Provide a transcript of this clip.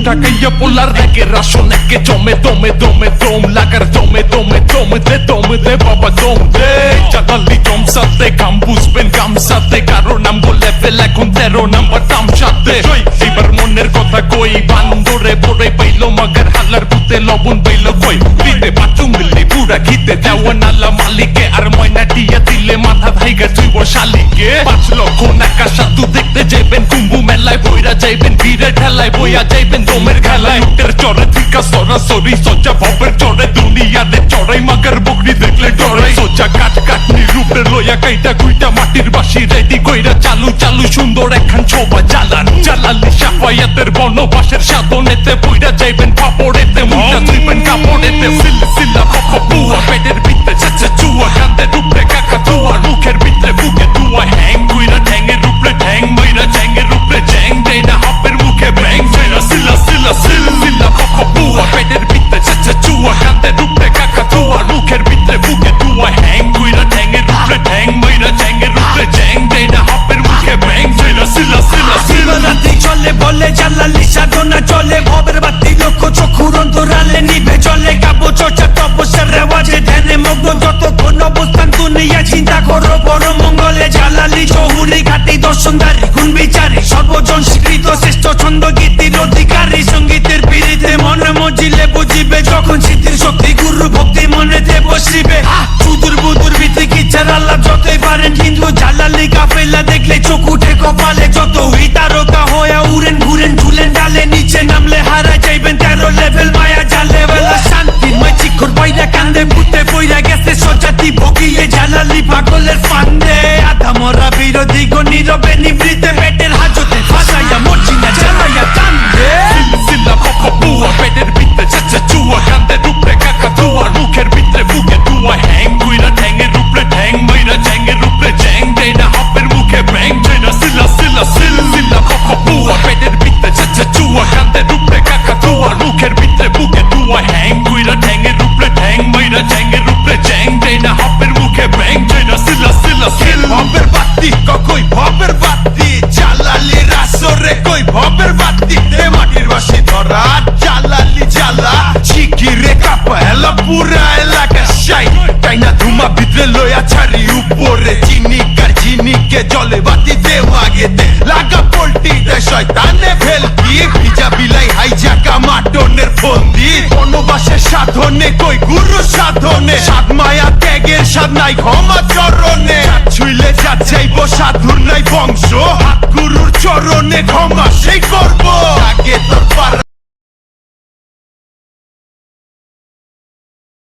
ঢাকাইয়া পোলার রেগে রাশন একে জমে দমে দমে দম লাগার দমে দমে দমে দে বাবা দম দে জালালি জমসাতে কাম বুঝবেন গামসাতে কারো নাম বলে ফেল এখন 13 নাম্বার তামসাতে এবার মনের কথা কই বান্দরে পড়ে পাইলো মগর হালার পুতে লবণ পাইলো কই দিতে পাচু মিলি পুরা খিতে দেওয়া নালা মালিকে আর ময়না টিয়া দিলে মাথা ভাইগা তুইব শালিকে 5 লক্ষ নাকা সাধু দেখতে যাইবেন কুম্ভু মেলায় বইরা যাইবেন ভিড়ে ঠেলায় বইয়া যাইবেন দমের খেলায় উটের চড়ে থিকা সরাসরি সোজা ভবের চড়ে দুনিয়াতে চড়াই মাগার বকরি দেখলে ডরাই সোজা কাট কাটনি রূপে লইয়া কাইটা কুইটা মাটির বাসি রেডি কইরা চালু চালু সুন্দর একখান ছোবা জ্বালান জ্বালালি সাফায়াতের বনবাসের সাধনেতে বইরা যাইবেন পাপড়েতে মুখটা ধুইবেন কাপড়েতে সিলসিলা পাপা বুয়া পেটের ভিতরে চেচে চুয়া কান্দে রূপে কাকা ধোয়া মুখের ভিতরে বুকে ধোয়া হ্যাং কইরা ঠ্যাঙের রূপে ঠ্যাং মইরা ঠ্যাঙের রূপে ঠ্যাং দেয় না হাপের মুখে ব্যাং ফেরা সিলসিলা পাপা বুয়া পেটের ভিতরে চেচে চুয়া কান্দে রূপে কাকা ধোয়া মুখের ভিতরে বুকে ধোয়া হ্যাং কইরা ঠ্যাঙের রূপে ঠ্যাং মইরা ঠ্যাঙের রূপে ঠ্যাং দেয় না হাপের মুখে ব্যাং ফেরা সিলসিলা রাতে চলে বলে জ্বালালি সাধনা চলে ভবের বাতি লক্ষ চক্ষুর অন্তরালে নিভে চলে কাব্য চর্চা তপস্যার রেওয়াজে ধ্যানে মগ্ন যতক্ষণ অবস্থান দুনিয়া চিন্তা করো বড় মঙ্গলে জ্বালালি চৌহুলি ঘাটি দর্শনদারি গুণ বিচারি সর্বজন স্বীকৃত শ্রেষ্ঠ ছন্দ গীতির অধিকারী সঙ্গীতের পীড়িতে মনে মজিলে বুঝিবে যখন স্মৃতির শক্তি গুরু ভক্তি মনেতে বসিবে সুদূর বুদুর বিতিকিচ্ছার আল্লাহ যতই পারেন কিন্তু জ্বালালি কাফেলা দেখলে চোখ উঠে কপালে যত হুই তারকা হয়ে উড়েন ঘুরেন ঝুলেন ডালে নিচে নামলে হারা যাইবেন 13 লেভেল মায়া জালে বেলা শান্তির মাই চিক্ষর বইরা কান্দে ভূতে বইরা গেছে সজাতি ভোগিয়ে জ্বালালি পাগলের ফান্দে আধা মরা বিরোধী গো নীরবে নিবৃতে পেটের হাজতে ফাঁসাইয়া মরছি না জ্বালাইয়া কান্দে সিলসিলা পাপা বুয়া পেটের ভিতরে চেচে চুয়া কান্দে রূপে কাকা ধোয়া মুখের ভিতরে বুকে ধোয়া হ্যাং কইরা ঠ্যাঙের রূপে ঠ্যাং মইরা ঠ্যাঙের রূপে ঠ্যাং দেয় না হাপের মুখে ব্যাং ফেরা সিলসিলা পাপা বুয়া পেটের ভিতরে চেচে চুয়া কান্দে রূপে কাকা ধোয়া মুখের ভিতরে বুকে ধোয়া হ্যাং কইরা ঠ্যাঙের রূপে ঠ্যাং মইরা ঠ্যাঙের রূপে ঠ্যাং দেয় না হাপের মুখে ব্যাং ফেরা সিলসিলা ভবের বাতি কই ভবের বাতি জ্বালালি রাসরে কই ভবের বাতি এ মাটির বাসি ধরা জ্বালালি জ্বালা শিখিরে কাপা হেলা পুরা এলাকা শাই তাই না ধুমা ভিতরে লয়া ছাড়ি উপরে চিনিকার চিনিকে জলে বাতি দেওয়া গেতে লাগা পোল্টি দেয় শয়তানে ফেলকি ভিজা বিলাই হাইজাকা মাটনের ফন্দি বনবাসের সাধনে কই গুরু সাধনে সাত মায়া ত্যাগের সাধ নাই ক্ষমা চরণে ছুইলে যাচ্ছাইব সাধুর নাই বংশ হাত গুরুর চরণে ক্ষমা সেই করবো আগে তোর পারা